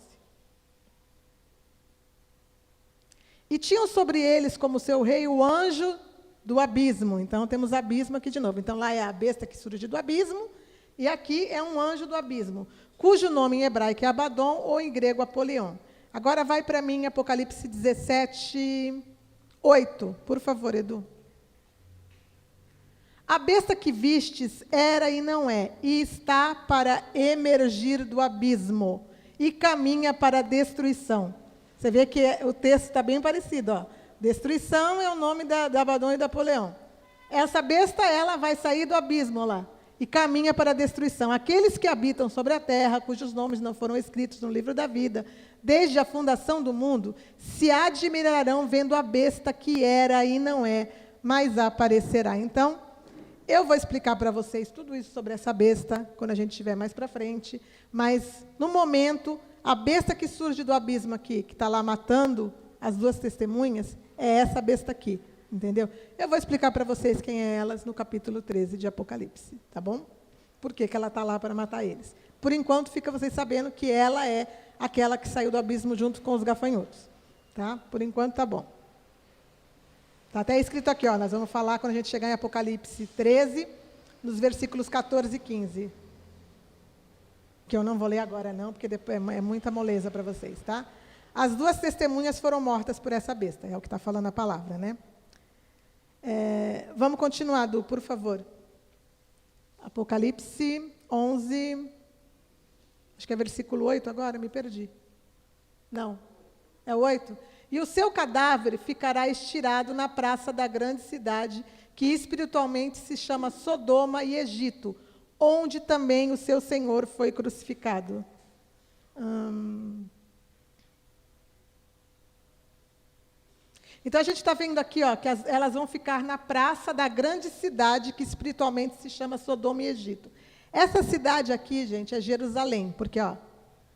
E tinham sobre eles como seu rei o anjo do abismo. Então, temos abismo aqui de novo. Então, lá é a besta que surge do abismo, e aqui é um anjo do abismo, cujo nome em hebraico é Abaddon ou em grego Apoleon. Agora vai para mim Apocalipse 17:8. Por favor, Edu. A besta que vistes era e não é, e está para emergir do abismo, e caminha para a destruição. Você vê que o texto está bem parecido, ó. Destruição é o nome da Abaddon e da Apoleon. Essa besta, ela vai sair do abismo lá, e caminha para a destruição. Aqueles que habitam sobre a terra, cujos nomes não foram escritos no livro da vida, desde a fundação do mundo, se admirarão vendo a besta que era e não é, mas aparecerá. Então, eu vou explicar para vocês tudo isso sobre essa besta, quando a gente estiver mais para frente, mas, no momento, a besta que surge do abismo aqui, que está lá matando as duas testemunhas, é essa besta aqui. Entendeu? Eu vou explicar para vocês quem é elas no capítulo 13 de Apocalipse, tá bom? Por que ela está lá para matar eles? Por enquanto, fica vocês sabendo que ela é aquela que saiu do abismo junto com os gafanhotos. Tá? Por enquanto, tá bom. Está até escrito aqui, ó, nós vamos falar quando a gente chegar em Apocalipse 13, nos versículos 14 e 15. Que eu não vou ler agora, não, porque depois é muita moleza para vocês, tá? As duas testemunhas foram mortas por essa besta, é o que está falando a palavra, né? Vamos continuar, Du, por favor. Apocalipse 11, acho que é versículo 8 agora, me perdi. Não, é 8. E o seu cadáver ficará estirado na praça da grande cidade, que espiritualmente se chama Sodoma e Egito, onde também o seu Senhor foi crucificado. Então, a gente está vendo aqui, ó, que elas vão ficar na praça da grande cidade, que espiritualmente se chama Sodoma e Egito. Essa cidade aqui, gente, é Jerusalém, porque, ó,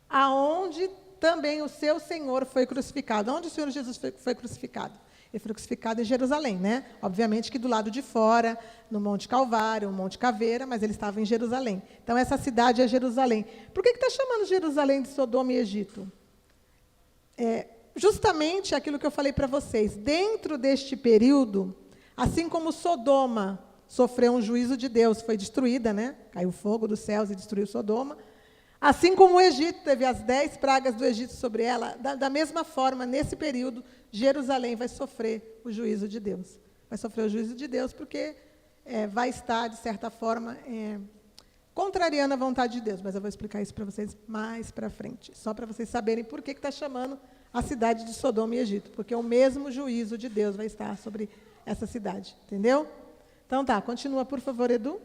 aonde também o seu Senhor foi crucificado. Onde o Senhor Jesus foi crucificado? Ele foi crucificado em Jerusalém, né? Obviamente que do lado de fora, no Monte Calvário, no Monte Caveira, mas ele estava em Jerusalém. Então, essa cidade é Jerusalém. Por que está chamando Jerusalém de Sodoma e Egito? Justamente aquilo que eu falei para vocês. Dentro deste período, assim como Sodoma sofreu um juízo de Deus, foi destruída, né? Caiu fogo dos céus e destruiu Sodoma. Assim como o Egito teve as 10 pragas do Egito sobre ela, da mesma forma, nesse período, Jerusalém vai sofrer o juízo de Deus. Vai sofrer o juízo de Deus porque vai estar, de certa forma, contrariando a vontade de Deus. Mas eu vou explicar isso para vocês mais para frente. Só para vocês saberem por que está chamando a cidade de Sodoma e Egito. Porque o mesmo juízo de Deus vai estar sobre essa cidade. Entendeu? Então tá, continua, por favor, Edu.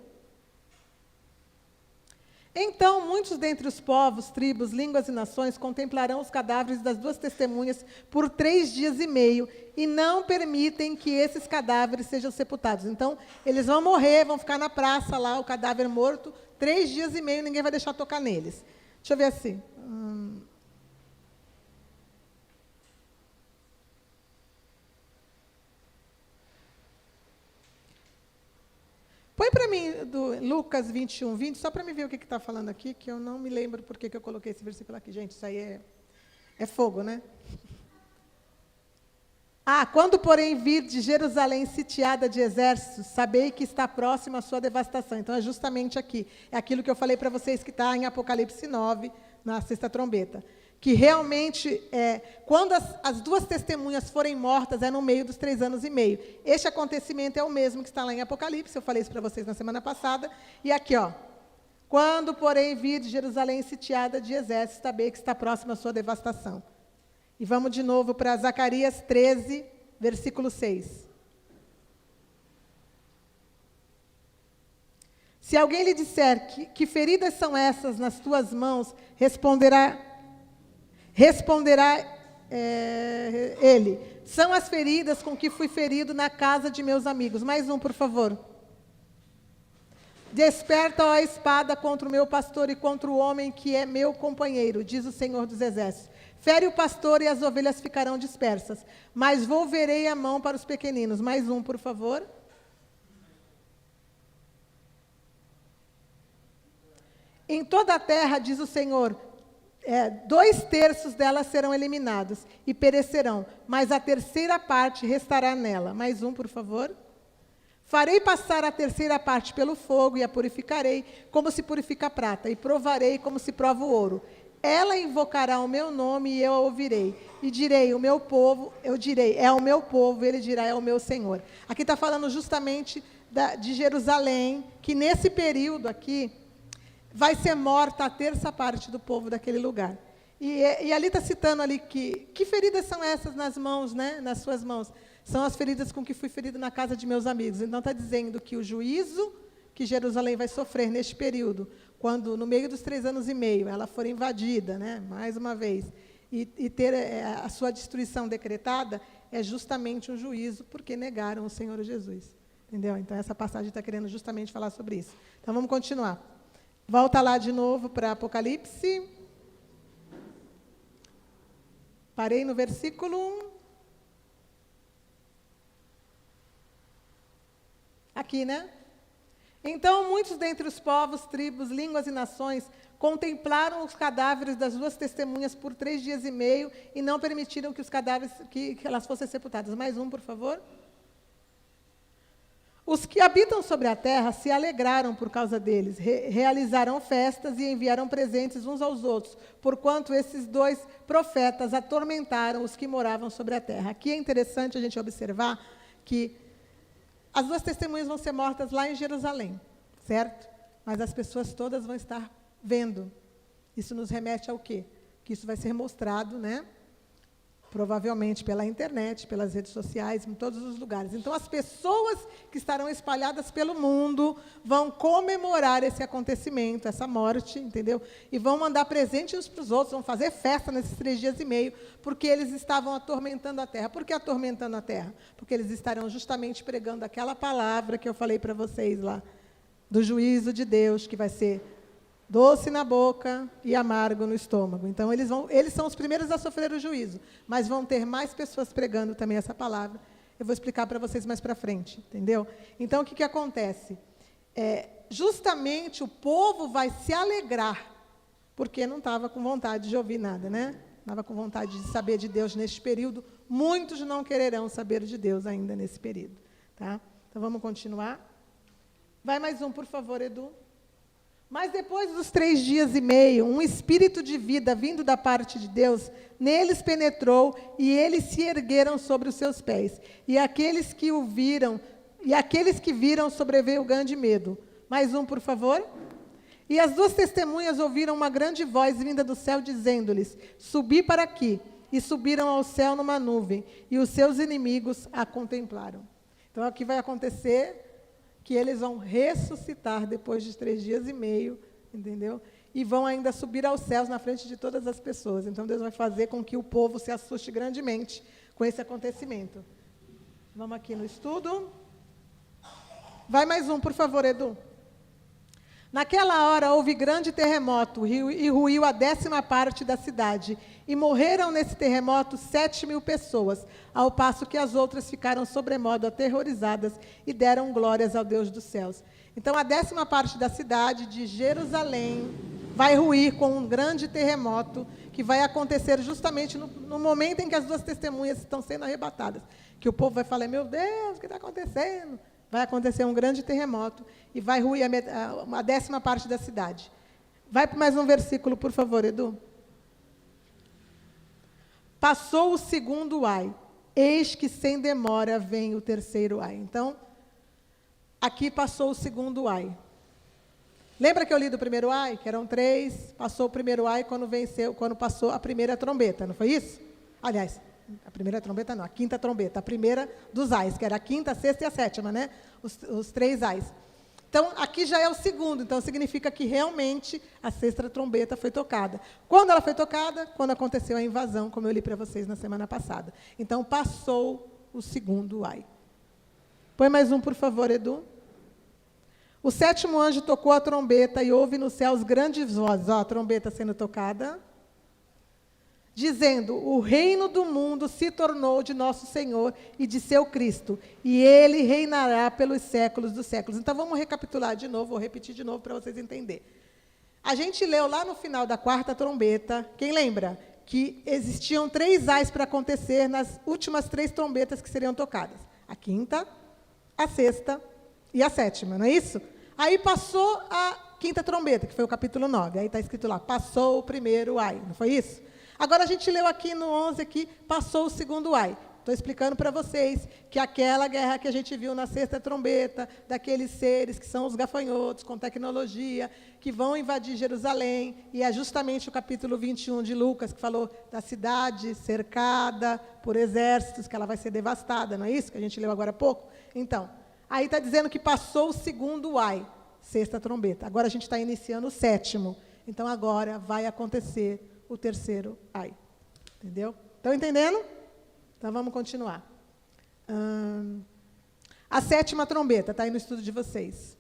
Então, muitos dentre os povos, tribos, línguas e nações contemplarão os cadáveres das duas testemunhas por 3 dias e meio, e não permitem que esses cadáveres sejam sepultados. Então, eles vão morrer, vão ficar na praça lá, o cadáver morto, 3 dias e meio, ninguém vai deixar tocar neles. Deixa eu ver assim. Põe para mim do Lucas 21, 20, só para me ver o que está falando aqui, que eu não me lembro por que eu coloquei esse versículo aqui. Gente, isso aí é fogo, né? Quando, porém, vir de Jerusalém sitiada de exércitos, sabei que está próximo a sua devastação. Então, é justamente aqui. É aquilo que eu falei para vocês que está em Apocalipse 9, na sexta trombeta. Que realmente, quando as duas testemunhas forem mortas, é no meio dos 3 anos e meio. Este acontecimento é o mesmo que está lá em Apocalipse, eu falei isso para vocês na semana passada. E aqui, ó. Quando, porém, vir de Jerusalém sitiada de exércitos, sabei que está próximo à sua devastação. E vamos de novo para Zacarias 13, versículo 6. Se alguém lhe disser que feridas são essas nas tuas mãos, responderá ele, são as feridas com que fui ferido na casa de meus amigos. Mais um, por favor. Desperta, ó espada, contra o meu pastor e contra o homem que é meu companheiro, diz o Senhor dos Exércitos. Fere o pastor e as ovelhas ficarão dispersas, mas volverei a mão para os pequeninos. Mais um, por favor. Em toda a terra, diz o Senhor, 2/3 delas serão eliminados e perecerão, mas a 3ª parte restará nela. Mais um, por favor. Farei passar a 3ª parte pelo fogo e a purificarei, como se purifica a prata, e provarei como se prova o ouro. Ela invocará o meu nome e eu a ouvirei. E direi, o meu povo, eu direi, é o meu povo, ele dirá, é o meu Senhor. Aqui está falando justamente de Jerusalém, que nesse período aqui, vai ser morta a 3ª parte do povo daquele lugar. E ali está citando ali que feridas são essas nas mãos, né? Nas suas mãos? São as feridas com que fui ferido na casa de meus amigos. Então está dizendo que o juízo que Jerusalém vai sofrer neste período, quando no meio dos 3 anos e meio ela for invadida, né? Mais uma vez, e ter a sua destruição decretada, é justamente um juízo porque negaram o Senhor Jesus. Entendeu? Então essa passagem está querendo justamente falar sobre isso. Então vamos continuar. Volta lá de novo para Apocalipse. Parei no versículo 1. Aqui, né? Então, muitos dentre os povos, tribos, línguas e nações contemplaram os cadáveres das duas testemunhas por 3 dias e meio e não permitiram que os cadáveres, que elas fossem sepultadas. Mais um, por favor. Os que habitam sobre a terra se alegraram por causa deles, realizaram festas e enviaram presentes uns aos outros, porquanto esses 2 profetas atormentaram os que moravam sobre a terra. Aqui é interessante a gente observar que as 2 testemunhas vão ser mortas lá em Jerusalém, certo? Mas as pessoas todas vão estar vendo. Isso nos remete ao quê? Que isso vai ser mostrado, né? Provavelmente pela internet, pelas redes sociais, em todos os lugares. Então, as pessoas que estarão espalhadas pelo mundo vão comemorar esse acontecimento, essa morte, entendeu? E vão mandar presente uns para os outros, vão fazer festa nesses 3 dias e meio, porque eles estavam atormentando a terra. Por que atormentando a terra? Porque eles estarão justamente pregando aquela palavra que eu falei para vocês lá, do juízo de Deus, que vai ser doce na boca e amargo no estômago. Então, eles são os primeiros a sofrer o juízo, mas vão ter mais pessoas pregando também essa palavra. Eu vou explicar para vocês mais para frente, entendeu? Então, o que acontece? Justamente o povo vai se alegrar, porque não estava com vontade de ouvir nada, né? Não estava com vontade de saber de Deus neste período. Muitos não quererão saber de Deus ainda nesse período. Tá? Então, vamos continuar. Vai mais um, por favor, Edu. Mas depois dos 3 dias e meio, um espírito de vida vindo da parte de Deus, neles penetrou, e eles se ergueram sobre os seus pés. E aqueles que viram sobreveio grande medo. Mais um, por favor. E as 2 testemunhas ouviram uma grande voz vinda do céu, dizendo-lhes, subi para aqui. E subiram ao céu numa nuvem, e os seus inimigos a contemplaram. Então, aqui vai acontecer que eles vão ressuscitar depois de 3 dias e meio, entendeu? E vão ainda subir aos céus na frente de todas as pessoas. Então, Deus vai fazer com que o povo se assuste grandemente com esse acontecimento. Vamos aqui no estudo. Vai mais um, por favor, Edu. Naquela hora houve grande terremoto e ruiu a 10ª parte da cidade. E morreram nesse terremoto 7.000 pessoas, ao passo que as outras ficaram sobremodo aterrorizadas e deram glórias ao Deus dos céus. Então, a 10ª parte da cidade de Jerusalém vai ruir com um grande terremoto que vai acontecer justamente no momento em que as 2 testemunhas estão sendo arrebatadas. Que o povo vai falar, meu Deus, o que está acontecendo? Vai acontecer um grande terremoto e vai ruir a 10ª parte da cidade. Vai para mais um versículo, por favor, Edu. Passou o 2º ai, eis que sem demora vem o 3º ai. Então, aqui passou o 2º ai. Lembra que eu li do 1º ai, que eram 3, passou o 1º ai quando passou a primeira trombeta, não foi isso? Aliás, a primeira trombeta não, a 5ª trombeta, a primeira dos ais, que era a 5ª, a 6ª e a 7ª, né? Os 3 ais. Então, aqui já é o 2º, então significa que realmente a 6ª trombeta foi tocada. Quando ela foi tocada? Quando aconteceu a invasão, como eu li para vocês na semana passada. Então, passou o 2º ai. Põe mais um, por favor, Edu. O 7º anjo tocou a trombeta e houve nos céus grandes vozes, ó, a trombeta sendo tocada, dizendo, o reino do mundo se tornou de nosso Senhor e de seu Cristo, e ele reinará pelos séculos dos séculos. Então, vamos recapitular de novo, vou repetir de novo para vocês entenderem. A gente leu lá no final da 4ª trombeta, quem lembra? Que existiam 3 ais para acontecer nas últimas 3 trombetas que seriam tocadas. A 5ª, a 6ª e a 7ª, não é isso? Aí passou a 5ª trombeta, que foi o capítulo 9. Aí está escrito lá, passou o 1º ai, não foi isso? Agora a gente leu aqui no 11, aqui, passou o 2º ai. Estou explicando para vocês que aquela guerra que a gente viu na 6ª trombeta, daqueles seres que são os gafanhotos, com tecnologia, que vão invadir Jerusalém, e é justamente o capítulo 21 de Lucas, que falou da cidade cercada por exércitos, que ela vai ser devastada, não é isso que a gente leu agora há pouco? Então, aí está dizendo que passou o 2º ai, 6ª trombeta. Agora a gente está iniciando o 7º. Então, agora vai acontecer o 3º ai. Entendeu? Estão entendendo? Então, vamos continuar. A 7ª trombeta, está aí no estudo de vocês.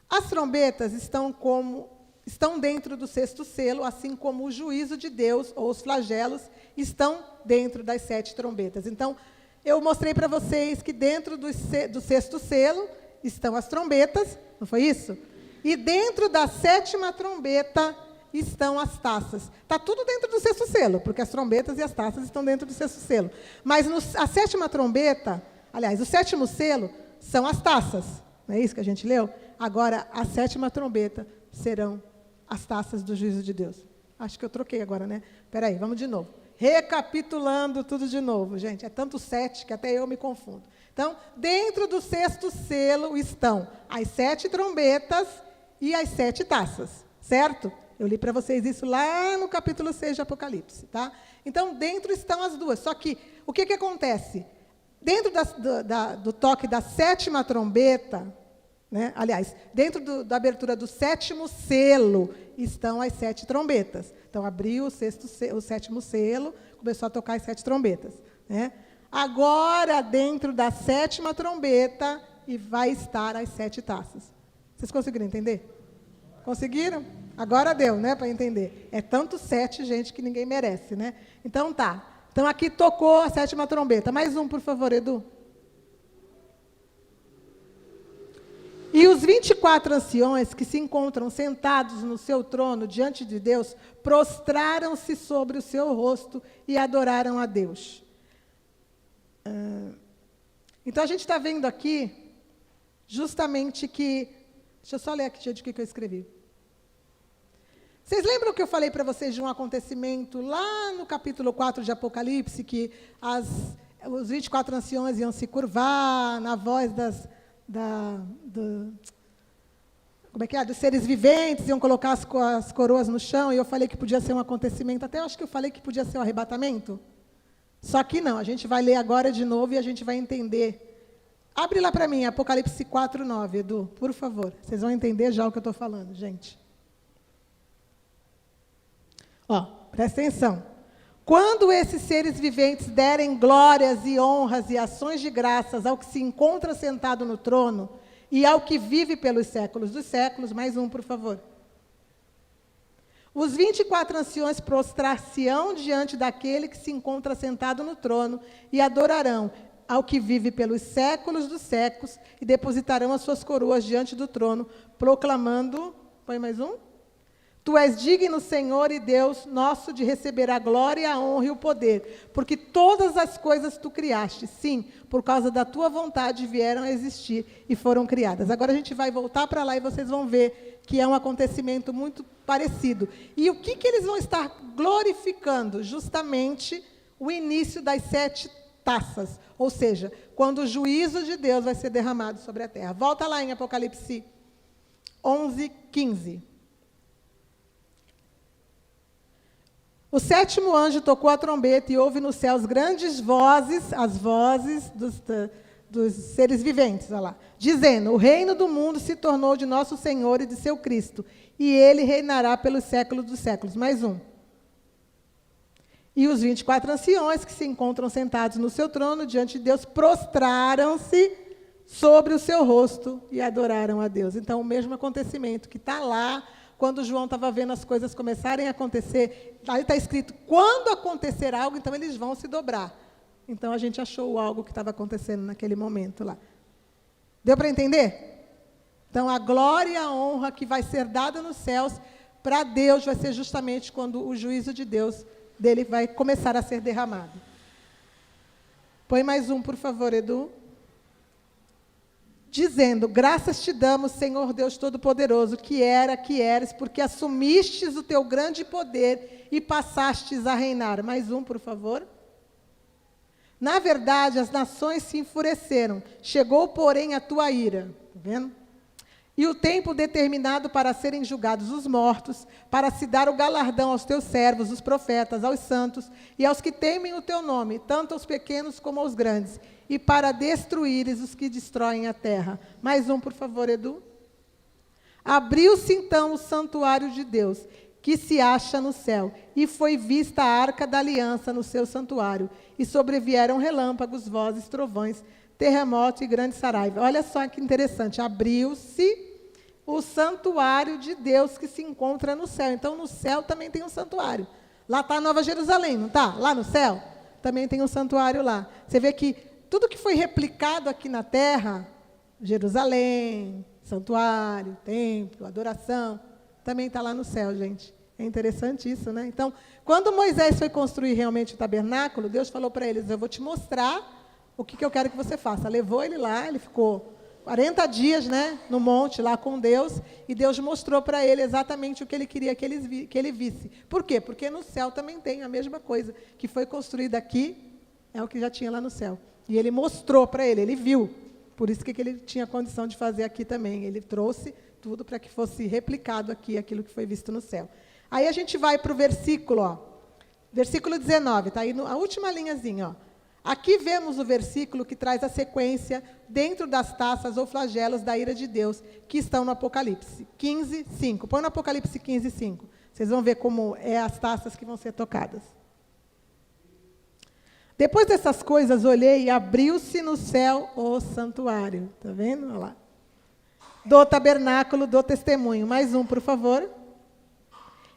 As trombetas estão dentro do 6º selo, assim como o juízo de Deus, ou os flagelos, estão dentro das 7 trombetas. Então, eu mostrei para vocês que dentro do 6º selo estão as trombetas, não foi isso? E dentro da 7ª trombeta estão as taças. Está tudo dentro do 6º selo, porque as trombetas e as taças estão dentro do 6º selo. Mas a 7ª trombeta, aliás, o 7º selo são as taças. Não é isso que a gente leu? Agora, a 7ª trombeta serão as taças do juízo de Deus. Acho que eu troquei agora, né? Espera aí, vamos de novo. Recapitulando tudo de novo, gente. É tanto 7 que até eu me confundo. Então, dentro do 6º selo estão as 7 trombetas e as 7 taças, certo? Eu li para vocês isso lá no capítulo 6 de Apocalipse, tá? Então, dentro estão as duas. Só que, o que acontece? Dentro do toque da 7ª trombeta, né? Aliás, dentro da abertura do 7º selo, estão as 7 trombetas. Então, abriu o 7º selo, começou a tocar as 7 trombetas, né? Agora, dentro da 7ª trombeta, e vai estar as 7 taças. Vocês conseguiram entender? Conseguiram? Agora deu, né, para entender. É tanto 7, gente, que ninguém merece, né? Então, tá. Então, aqui tocou a 7ª trombeta. Mais um, por favor, Edu. E os 24 anciões que se encontram sentados no seu trono diante de Deus, prostraram-se sobre o seu rosto e adoraram a Deus. Então, a gente está vendo aqui, justamente que... Deixa eu só ler aqui de que eu escrevi. Vocês lembram que eu falei para vocês de um acontecimento lá no capítulo 4 de Apocalipse, que os 24 anciões iam se curvar na voz dos seres viventes, iam colocar as coroas no chão, e eu falei que podia ser um acontecimento, até eu acho que eu falei que podia ser um arrebatamento. Só que não, a gente vai ler agora de novo e a gente vai entender. Abre lá para mim, Apocalipse 4:9, Edu, por favor. Vocês vão entender já o que eu estou falando, gente. Ó, presta atenção. Quando esses seres viventes derem glórias e honras e ações de graças ao que se encontra sentado no trono e ao que vive pelos séculos dos séculos, mais um, por favor. Os 24 anciões prostrar-se-ão diante daquele que se encontra sentado no trono e adorarão ao que vive pelos séculos dos séculos e depositarão as suas coroas diante do trono, proclamando, põe mais um? Tu és digno, Senhor e Deus nosso, de receber a glória, a honra e o poder, porque todas as coisas tu criaste, sim, por causa da tua vontade vieram a existir e foram criadas. Agora a gente vai voltar para lá e vocês vão ver que é um acontecimento muito parecido. E o que eles vão estar glorificando? Justamente o início das 7 taças, ou seja, quando o juízo de Deus vai ser derramado sobre a terra. Volta lá em Apocalipse 11:15. O 7º anjo tocou a trombeta e houve nos céus grandes vozes, as vozes dos seres viventes, olha lá, dizendo: o reino do mundo se tornou de nosso Senhor e de seu Cristo, e ele reinará pelos séculos dos séculos. Mais um. E os 24 anciões que se encontram sentados no seu trono diante de Deus prostraram-se sobre o seu rosto e adoraram a Deus. Então, o mesmo acontecimento que está lá, quando João estava vendo as coisas começarem a acontecer, aí está escrito, quando acontecer algo, então eles vão se dobrar. Então, a gente achou algo que estava acontecendo naquele momento lá. Deu para entender? Então, a glória e a honra que vai ser dada nos céus para Deus vai ser justamente quando o juízo de Deus dele vai começar a ser derramado. Põe mais um, por favor, Edu. Dizendo: graças te damos, Senhor Deus Todo-Poderoso, que eres, porque assumistes o teu grande poder e passastes a reinar. Mais um, por favor. Na verdade, as nações se enfureceram, chegou, porém, a tua ira. Está vendo? E o tempo determinado para serem julgados os mortos, para se dar o galardão aos teus servos, os profetas, aos santos e aos que temem o teu nome, tanto aos pequenos como aos grandes, e para destruíres os que destroem a terra. Mais um, por favor, Edu. Abriu-se, então, o santuário de Deus, que se acha no céu, e foi vista a arca da aliança no seu santuário, e sobrevieram relâmpagos, vozes, trovões, terremoto e grande saraiva. Olha só que interessante, abriu-se o santuário de Deus que se encontra no céu. Então, no céu também tem um santuário. Lá está a Nova Jerusalém, não está? Lá no céu também tem um santuário lá. Você vê que tudo que foi replicado aqui na terra, Jerusalém, santuário, templo, adoração, também está lá no céu, gente. É interessante isso, né? Então, quando Moisés foi construir realmente o tabernáculo, Deus falou para eles: eu vou te mostrar o que eu quero que você faça. Levou ele lá, ele ficou 40 dias, né, no monte, lá com Deus, e Deus mostrou para ele exatamente o que ele queria que ele visse. Por quê? Porque no céu também tem a mesma coisa. Que foi construída aqui, é o que já tinha lá no céu. E ele mostrou para ele viu. Por isso que ele tinha condição de fazer aqui também. Ele trouxe tudo para que fosse replicado aqui, aquilo que foi visto no céu. Aí a gente vai para o versículo, ó, versículo 19, está aí a última linhazinha, ó. Aqui vemos o versículo que traz a sequência dentro das taças ou flagelos da ira de Deus, que estão no Apocalipse 15:5. Põe no Apocalipse 15:5. Vocês vão ver como é as taças que vão ser tocadas. Depois dessas coisas, olhei e abriu-se no céu o santuário. Está vendo? Olha lá. Do tabernáculo do testemunho. Mais um, por favor.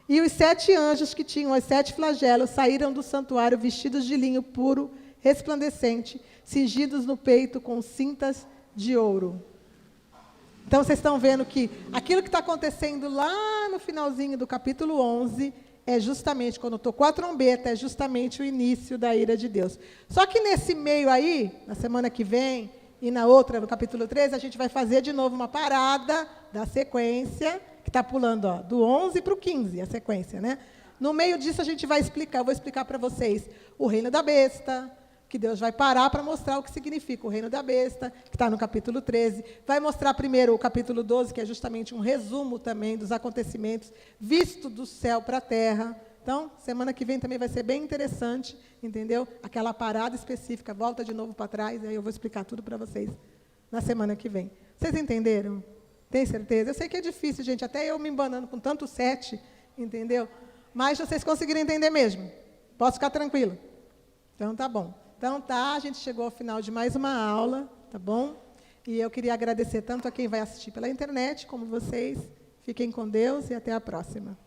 E os 7 anjos que tinham os 7 flagelos saíram do santuário vestidos de linho puro, resplandecente, cingidos no peito com cintas de ouro. Então, vocês estão vendo que aquilo que está acontecendo lá no finalzinho do capítulo 11 é justamente, quando tocou a trombeta, é justamente o início da ira de Deus. Só que nesse meio aí, na semana que vem, e na outra, no capítulo 13, a gente vai fazer de novo uma parada da sequência, que está pulando ó, do 11 para o 15, a sequência, né? No meio disso, a gente vai explicar, eu vou explicar para vocês o reino da besta, que Deus vai parar para mostrar o que significa o reino da besta, que está no capítulo 13. Vai mostrar primeiro o capítulo 12, que é justamente um resumo também dos acontecimentos visto do céu para a terra. Então, semana que vem também vai ser bem interessante, entendeu? Aquela parada específica, volta de novo para trás, aí eu vou explicar tudo para vocês na semana que vem. Vocês entenderam? Tem certeza? Eu sei que é difícil, gente, até eu me embanando com tanto 7, entendeu? Mas vocês conseguiram entender mesmo? Posso ficar tranquilo? Então, tá bom. Então, a gente chegou ao final de mais uma aula, tá bom? E eu queria agradecer tanto a quem vai assistir pela internet, como vocês. Fiquem com Deus e até a próxima.